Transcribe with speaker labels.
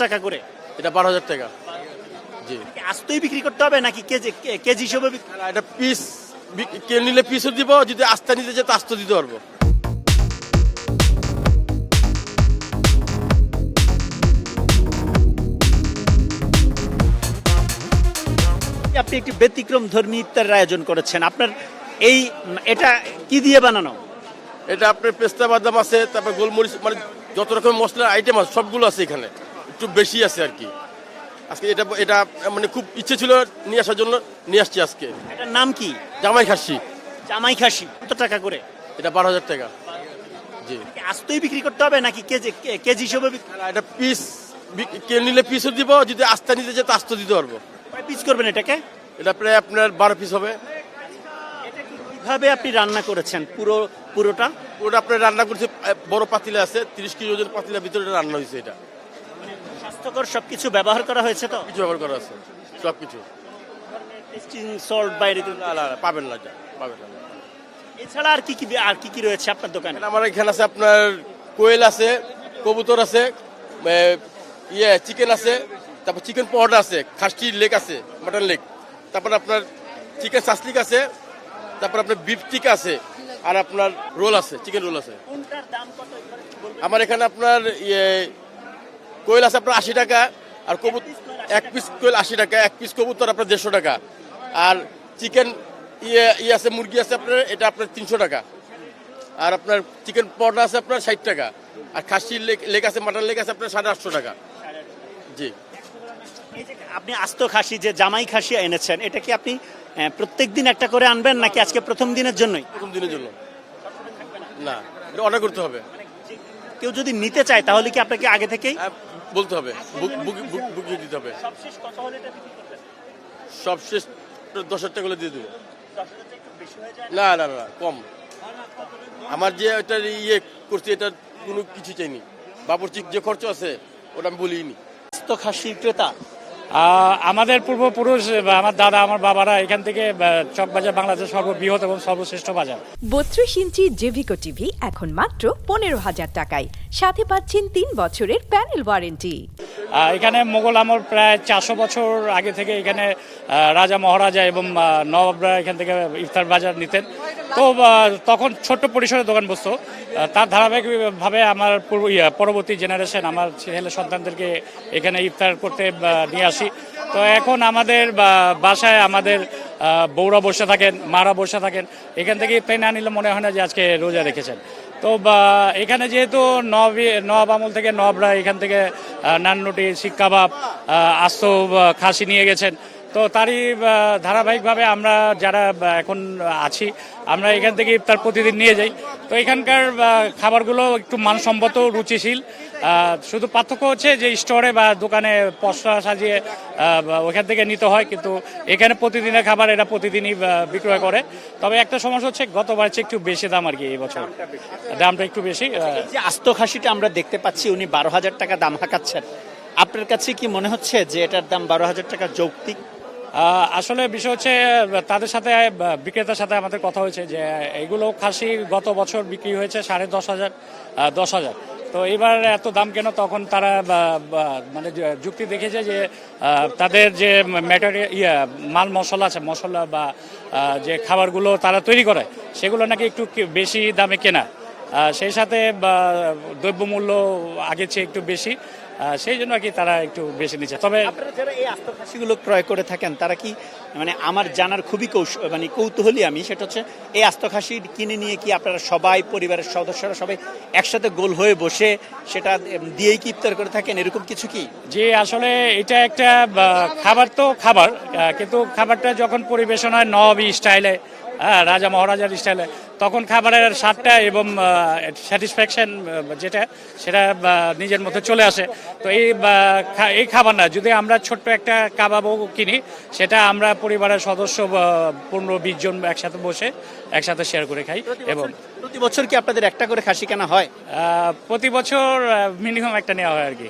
Speaker 1: টাকা করে?
Speaker 2: এটা 12,000 টাকা। জি।
Speaker 1: আস্তই বিক্রি করতে হবে নাকি কেজি কেজি হিসেবে
Speaker 2: না, এটা পিস কেউ নিলে পিসও দিব, যদি আস্তা নিতে চায় তো আস্ত দিতে পারবো।
Speaker 1: আপনি একটি ব্যতিক্রম ধর্মী ইফতারের আয়োজন করেছেন। আপনার এটা কি দিয়ে বানানো?
Speaker 2: এটা আপনার পেস্তা বাদাম আছে, তারপর গোলমরিচ, মানে যত রকম মশলার আইটেম আছে সবগুলো আছে এখানে, একটু বেশি আছে আর কি। আজকে এটা এটা মানে খুব ইচ্ছে ছিল নিয়ে আসার জন্য, নিয়ে আসছি আজকে।
Speaker 1: এটার নাম কি?
Speaker 2: জামাই খাসি।
Speaker 1: জামাই খাসি কত টাকা করে?
Speaker 2: এটা 12,000 টাকা। জি।
Speaker 1: আস্তই বিক্রি করতে হবে নাকি কেজি হিসেবে
Speaker 2: না, এটা পিস কেউ নিলে পিসও দিব, যদি আস্তা নিতে চায় তো আস্ত দিতে পারবো।
Speaker 1: কয় পিস করবেন এটাকে?
Speaker 2: এটা প্রায় আপনার 12 পিস হবে।
Speaker 1: কিভাবে আপনি রান্না করেছেন পুরোটা?
Speaker 2: ওটা আপনার রান্না করছে বড় পাতিলা আছে, 30 কেজি ওজন পাতিলার ভিতরে এটা রান্না হয়েছে। এটা
Speaker 1: স্বাস্থ্যকর সবকিছু ব্যবহার করা হয়েছে তো?
Speaker 2: কিছু ব্যবহার করা আছে, সব কিছু।
Speaker 1: টেস্টিং সল্ট বাইরে
Speaker 2: না, পাবেন না, পাবেন না।
Speaker 1: এছাড়া আর কি কি রয়েছে আপনার দোকানে?
Speaker 2: আমার এখানে আছে আপনার কোয়েল আছে, কবুতর আছে, চিকেন আছে, তারপর চিকেন পরোটা আছে, খাসির লেগ আছে, মাটন লেগ, তারপর আপনার চিকেন সাসলিক আছে, তারপর আপনার বিফ টিকা আছে, আর আপনার রোল আছে, চিকেন রোল আছে।
Speaker 1: কোনটার দাম কত একবার একটু বলবেন?
Speaker 2: আমার এখানে আপনার কোয়েল আছে আপনার 80 টাকা, আর কবুতর এক পিস কোয়েল 80 টাকা, এক পিস কবুতর আপনার 150 টাকা, আর চিকেন আছে, মুরগি আছে আপনার, এটা আপনার 300 টাকা, আর আপনার চিকেন পরোটা আছে আপনার 60 টাকা, আর খাসির লেগ আছে, মাটন লেগ আছে আপনার 850 টাকা। জি।
Speaker 1: এই যে আপনি আস্ত খাসি, যে জামাই খাসি এনেছেন, এটা কি আপনি প্রত্যেক দিন একটা করে আনবেন নাকি আজকে প্রথম দিনের জন্যই?
Speaker 2: প্রথম দিনের জন্য না, এটা অর্ডার করতে হবে।
Speaker 1: কেউ যদি নিতে চায় তাহলে কি আপনাকে আগে থেকেই
Speaker 2: বলতে হবে, বুকিং দিতে হবে।
Speaker 1: সবশেষ কত হলে এটা বিক্রি করবেন?
Speaker 2: সবশেষ 10,000 টাকা করে দিয়ে দেবো।
Speaker 1: 10,000 একটু বেশি হয়ে যায়?
Speaker 2: না, কম। আমার যে এটা করছি, এটা কোনো কিছু চাইনি, বাবুর্চির যে খরচ আছে ওটা আমি বলিনি।
Speaker 1: আস্ত খাসির ক্রেতা
Speaker 3: আমাদের পূর্বপুরুষ বা আমার দাদা, আমার বাবারা এখান থেকে চকবাজার বাংলাদেশের সর্ববৃহৎ এবং সর্বশ্রেষ্ঠ বাজার।
Speaker 4: 32 ইঞ্চি জেভিকো টিভি এখন মাত্র 15,000 টাকায়, সাথে পাচ্ছেন 3 বছরের প্যানেল ওয়ারেন্টি।
Speaker 3: এখানে মোগল আমল প্রায় 400 বছর আগে থেকে এখানে রাজা মহারাজা এবং নবাবরা এখান থেকে ইফতার বাজার নিতেন। তো তখন ছোট্ট পরিসরে দোকান বসতো। তার ধারাবাহিকভাবে আমার পরবর্তী জেনারেশন, আমার ছেলে সন্তানদেরকে এখানে ইফতার করতে নিয়ে আসি। তো এখন আমাদের বাসায় আমাদের বউরা বসে থাকেন, মারা বসে থাকেন, এখান থেকে ইফতার না নিলে মনে হয় না যে আজকে রোজা রেখেছেন। তো এখানে যেহেতু নবাব আমল থেকে নবাবরা এখান থেকে নান রুটি, শিক কাবাব, আস্ত খাসি নিয়ে গেছেন। তো তারই ধারাবাহিকভাবে আমরা যারা এখন আছি, আমরা এখান থেকে ইফতার প্রতিদিন নিয়ে যাই। তো এখানকার খাবারগুলো একটু মানসম্মত, রুচিশীল। শুধু পার্থক্য হচ্ছে যে স্টোরে বা দোকানে পসরা সাজিয়ে ওখান থেকে নিতে হয়, কিন্তু এখানে প্রতিদিনের খাবার এরা প্রতিদিনই বিক্রয় করে। তবে একটা সমস্যা হচ্ছে গতবার চেয়ে একটু বেশি দাম আর কি, এই বছর দামটা একটু বেশি।
Speaker 1: যে আস্ত খাসিটা আমরা দেখতে পাচ্ছি উনি 12,000 টাকা দাম হাঁকাচ্ছেন, আপনার কাছে কি মনে হচ্ছে যে এটার দাম 12,000 টাকা যৌক্তিক?
Speaker 3: আসলে বিষয় হচ্ছে তাদের সাথে, বিক্রেতার সাথে আমাদের কথা হয়েছে যে এগুলো খাসি গত বছর বিক্রি হয়েছে 10,500, 10,000। তো এবার এত দাম কেন? তখন তারা মানে যুক্তি দেখেছে যে তাদের যে মাল মশলা আছে, মশলা বা যে খাবারগুলো তারা তৈরি করে সেগুলো নাকি একটু বেশি দামে কেনা, সেই সাথে দ্রব্যমূল্য আগের চেয়ে একটু বেশি, সেই জন্য আর কি তারা একটু বেশি নিচ্ছে। তবে
Speaker 1: আপনারা যারা এই আস্ত খাসিগুলো ক্রয় করে থাকেন তারা কি, মানে আমার জানার খুবই কৌতূহলী আমি, সেটা হচ্ছে এই আস্ত খাসি কিনে নিয়ে কি আপনারা সবাই, পরিবারের সদস্যরা সবাই একসাথে গোল হয়ে বসে সেটা দিয়েই কি ইফতার করে থাকেন, এরকম কিছু কি?
Speaker 3: যে আসলে এটা একটা খাবার, তো খাবার, কিন্তু খাবারটা যখন পরিবেশন হয় নবাবী স্টাইলে, রাজা মহারাজার স্টাইলে, তখন খাবারের স্বাদটা এবং স্যাটিসফ্যাকশন যেটা, সেটা নিজের মধ্যে চলে আসে। তো এই খাবার না, যদি আমরা ছোট্ট একটা কাবাবও কিনি, সেটা আমরা পরিবারের সদস্য 15-20 জন একসাথে বসে একসাথে শেয়ার করে খাই। এবং
Speaker 1: প্রতি বছর কি আপনাদের একটা করে খাসি কেনা হয়?
Speaker 3: প্রতি বছর মিনিমাম একটা নেওয়া হয় আর কি।